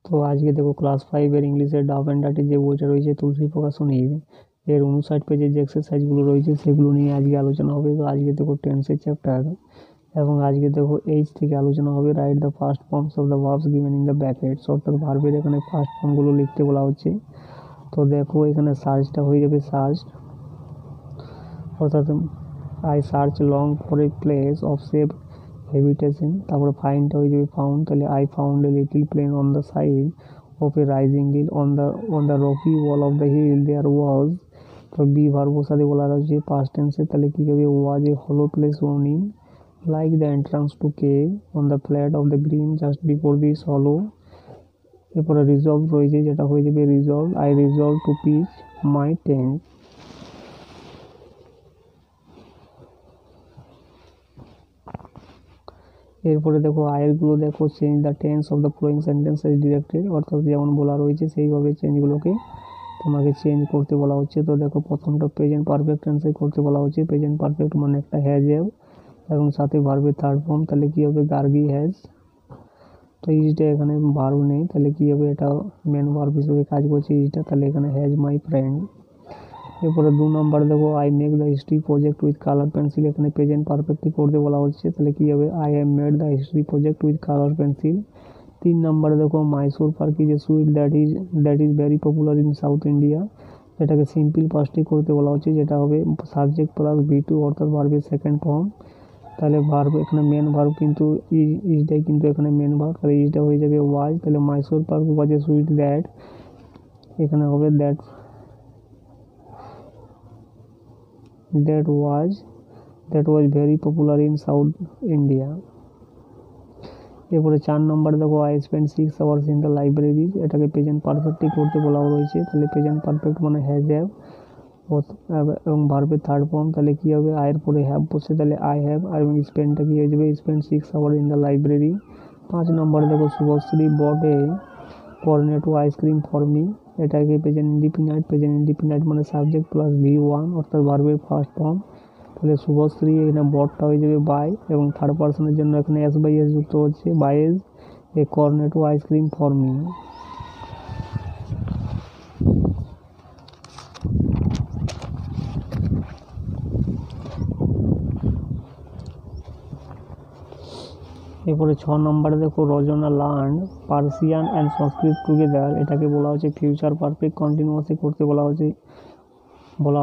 তো আজকে দেখো ক্লাস 5-এর ইংলিশের ডাব অ্যান্ড ডার্টি যে বইটা রয়েছে তুলসী প্রকাশনীর এর 59 পেজের যে এক্সারসাইজগুলো রয়েছে সেগুলো নিয়ে আজকে আলোচনা হবে। তো আজকে দেখো টেন্সের চ্যাপ্টার এবং আজকে দেখো এইচ থেকে আলোচনা হবে write the first forms of the verbs given in the brackets, অর্থাৎ ভার্বের এখানে ফার্স্ট ফর্মগুলো লিখতে বলা হচ্ছে। তো দেখো এখানে সার্চটা হয়ে যাবে সার্চ, অর্থাৎ I search long for a place of safe habitation, তারপরে ফাইন্ডটা হয়ে যাবে ফাউন্ড, তাহলে I found a little plain on the side of a rising hill on the rocky wall of the hill there was. তো be ভার্বের সাথে বলা রয়েছে পাস্ট টেন্সে, তাহলে কী হবে was a hollow place owning like the entrance to cave on the flat of the green just before this hollow. এরপরে রিজলভ রয়েছে, যেটা হয়ে যাবে resolve, I resolve to pitch my tent. এরপরে দেখো আয়েরগুলো দেখো change the tense of the flowing sentences directed, অর্থাৎ যেমন বলা রয়েছে সেইভাবে চেঞ্জগুলোকে তোমাকে চেঞ্জ করতে বলা হচ্ছে। তো দেখো প্রথমটা প্রেজেন্ট পারফেক্ট টেন্সে করতে বলা হচ্ছে। প্রেজেন্ট পারফেক্ট মানে একটা হ্যাজ হ্যাভ এবং সাথে ভার্বের থার্ড ফর্ম, তাহলে কী হবে গার্গি হ্যাজ। তো ইজটা এখানে ভার্ব নেই, তাহলে কী হবে এটা মেন ভার্ব হিসেবে কাজ করছে ইজটা, তাহলে এখানে হ্যাজ মাই ফ্রেন্ড। এরপরে 2 নম্বর দেখো I make the history project with colour pencil, এখানে প্রেজেন্ট পারফেক্টই করতে বলা হচ্ছে, তাহলে কী হবে I have made the history project with colour pencil. 3 নম্বরে দেখো Mysore park is a sweet that is very popular in south India, এটাকে সিম্পল পাস্টই করতে বলা হচ্ছে, যেটা হবে সাবজেক্ট প্লাস V2 অর্থাৎ ভার্বের সেকেন্ড ফর্ম। তাহলে ভার্ব এখানে মেন ভার্ব কিন্তু ইজটাই কিন্তু এখানে মেন ভার্ব, তাহলে ইজটা হয়ে যাবে ওয়াজ, তাহলে Mysore park was a sweet that, এখানে হবে that was very popular in South India. এরপরে 4 নম্বরে দেখো I spend 6 hours in the library, এটাকে প্রেজেন্ট পারফেক্টই করতে বলা রয়েছে, তাহলে প্রেজেন্ট পারফেক্ট মানে হ্যাজ হ্যাভ এবং ভার্বের থার্ড ফর্ম, তাহলে কী হবে আয়ের পরে হ্যাভ বসে, তাহলে আই হ্যাভ আর এবং স্পেন্ডটা কী হয়ে যাবে spend 6 hour in the library. 5 নম্বরে দেখো Shubhashree bought a Cornetto ice cream for me, এটাকে প্রেজেন্ট ইন্ডিপেন্ডেন্ট মানে সাবজেক্ট প্লাস V1 অর্থাৎ ভার্বের ফার্স্ট ফর্ম, তাহলে শুভশ্রী এখানে বটটা হয়ে যাবে বাই এবং থার্ড পার্সনের জন্য এখানে এস বাই এস যুক্ত হচ্ছে, buys a Cornetto ice cream for me. এরপরে 6 নম্বরে দেখো Rajna learn Persian and Sanskrit together, এটাকে বলা হচ্ছে ফিউচার পারফেক্ট কন্টিনিউয়াসলি করতে বলা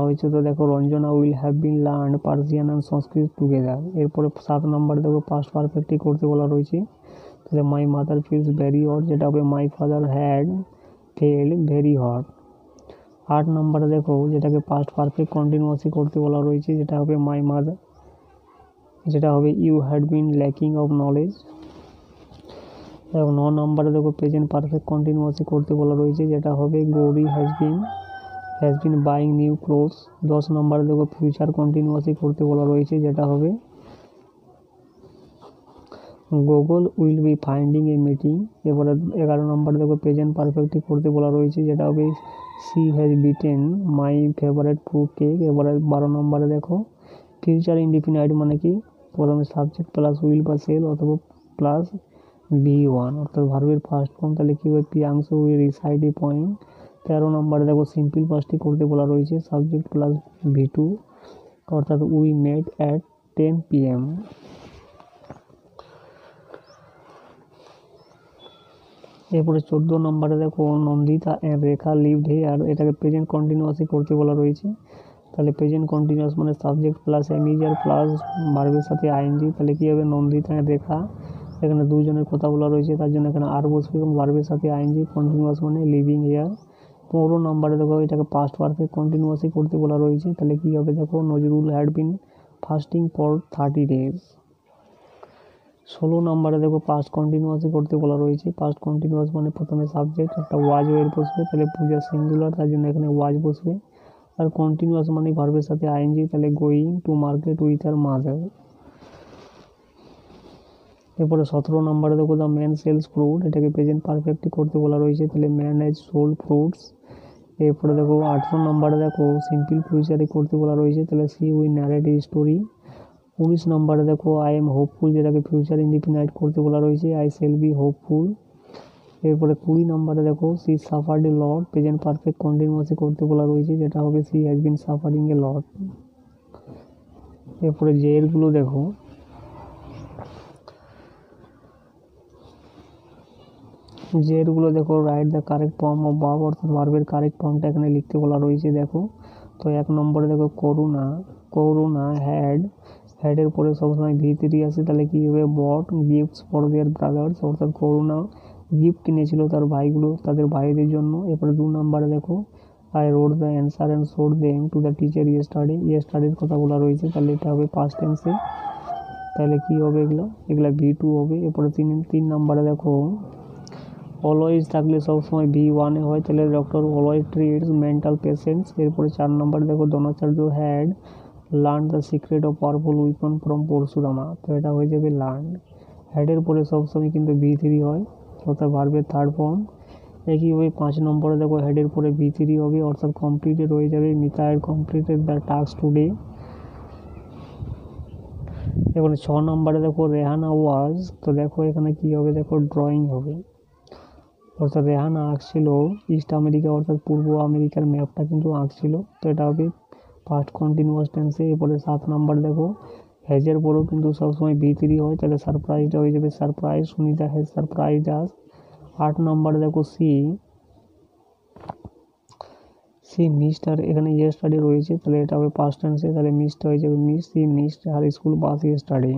হয়েছে। তো দেখো Ranjana will have been learn Persian and Sanskrit together. এরপরে 7 নম্বরে দেখো পাস্ট পারফেক্টই করতে বলা রয়েছে, তাহলে my mother feels very hot, যেটা হবে my father had felled very hot. 8 নম্বরে দেখো যেটাকে পাস্ট পারফেক্ট কন্টিনিউয়াসলি করতে বলা রয়েছে, যেটা হবে মাই মাদার, যেটা হবে you had been lacking of knowledge. এবং 9 নম্বরে দেখো প্রেজেন্ট পারফেক্ট কন্টিনিউয়াসলি করতে বলা রয়েছে, যেটা হবে Gauri has been buying new clothes. 10 নম্বরে দেখো ফিউচার কন্টিনিউয়াসলি করতে বলা রয়েছে, যেটা হবে Google will be finding A meeting. এবারে 11 নম্বরে দেখো প্রেজেন্ট পারফেক্টই করতে বলা রয়েছে, যেটা হবে she has beaten my favourite fruit cake. এবারে 12 নম্বরে দেখো ফিউচার ইনডিফিনাইট মানে কি প্রথমে সাবজেক্ট প্লাস উইল বা সেল অথবা প্লাস V1 অর্থাৎ ভার্বের ফার্স্ট ফর্ম, তাহলে কী হবে Priyanshu will reside a point. 13 নম্বরে দেখো সিম্পল পাস্টই করতে বলা রয়েছে, সাবজেক্ট প্লাস V2 অর্থাৎ উই মেট অ্যাট 10 PM। এরপরে 14 নম্বরে দেখো Nandita and Rekha lived here, এটাকে প্রেজেন্ট কন্টিনিউয়াসলি করতে বলা রয়েছে, তাহলে প্রেজেন্ট কন্টিনিউয়াস মানে সাবজেক্ট প্লাস এমিজার প্লাস ভার্বের সাথে আইএনজি, তাহলে কী হবে নন্দিতা অ্যান্ড রেখা, এখানে দুজনের কথা বলা রয়েছে তার জন্য এখানে আর বসবে এবং ভার্বের সাথে আইএনজি, কন্টিনিউয়াস মানে লিভিং হেয়ার। 15 নম্বরে দেখো এটাকে পাস্ট পারফেক্ট কন্টিনিউয়াসলি করতে বলা রয়েছে, তাহলে কী হবে দেখো Nazrul had been fasting for 30 days। 16 নম্বরে দেখো পাস্ট কন্টিনিউয়াসলি করতে বলা রয়েছে, পাস্ট কন্টিনিউয়াস মানে প্রথমে সাবজেক্ট একটা ওয়াজ ওয়ের বসবে, তাহলে পূজা সিঙ্গুলার তার জন্য এখানে ওয়াজ বসবে, আর কন্টিনিউয়াস মানে ভার্বের সাথে আইএনজি, তাহলে going to market with our mother. এরপরে 17 নম্বরে দেখো দ্য ম্যান সেলস ফ্রুট, এটাকে প্রেজেন্ট পারফেক্টই করতে বলা রয়েছে, তাহলে ম্যান হ্যাজ সোল্ড ফ্রুটস। এরপরে দেখো 18 নম্বরে দেখো সিম্পল ফিউচারে করতে বলা রয়েছে, তাহলে she will narrate a story. 19 নম্বরে দেখো আই এম হোপফুল, যেটাকে ফিউচার ইনডিফিনাইট করতে বলা রয়েছে, আই শেল বি হোপফুল। এরপরে 20 নম্বরে দেখো she suffered a lot, present perfect কন্টিনিউয়াসে করতে বলা রয়েছে, যেটা হবে she has been suffering a lot. এরপরে যে এরগুলো দেখো, যে এরগুলো দেখো write the correct form of verb, অর্থাৎ ভার্বের কারেক্ট ফর্মটা এখানে লিখতে বলা রয়েছে। দেখো তো 1 নম্বরে দেখো করুণা হ্যাডের পরে সবসময় V3 আসে, তাহলে কি হবে বট গিফটস ফর দেয়ার ব্রাদার্স, অর্থাৎ করুণা গিফট কিনেছিল তাদের ভাইদের জন্য। এরপরে 2 নম্বরে দেখো I wrote the answer and showed them to the teacher ইয়েস্টারডের কথা বলা রয়েছে, তাহলে এটা হবে পাস্ট টেন্সে, তাহলে কি হবে এগুলা V2 হবে। এরপরে 3 নম্বরে দেখো অলওয়েজ থাকলে সবসময় V1 হয়, তাহলে doctor always treats mental patients. এরপরে 4 নম্বরে দেখো Dronacharya had learn the secret of powerful weapon from Parashurama, তো এটা হয়ে যাবে লার্ন। হ্যাডের পরে সবসময় কিন্তু V3 হয়, অর্থাৎ ভার্বের থার্ড ফর্ম। একইভাবে 5 নম্বরে দেখো হেডের পরে V3 হবে, অর্থাৎ কমপ্লিটেড হয়ে যাবে Mita had completed the task today. এবারে 6 নম্বরে দেখো রেহানা ওয়াজ, তো দেখো এখানে কি হবে, দেখো ড্রয়িং হবে, অর্থাৎ রেহানা আঁকছিল ইস্ট আমেরিকা অর্থাৎ পূর্ব আমেরিকার ম্যাপটা কিন্তু আঁকছিল, তো এটা হবে পাস্ট কন্টিনিউয়াস টেন্সে। এরপরে 7 নাম্বার দেখো হ্যাজের পরেও কিন্তু সবসময় V3 হয়, তাহলে সারপ্রাইজটা হয়ে যাবে surprise, Sunita has surprise us. 8 number দেখো সি মিস্টার, এখানে ইয়েস্টারডে রয়েছে, তাহলে এটা হবে পাস্ট টেন্সে, তাহলে মিসটা হয়ে যাবে miss, she missed her school bus yesterday.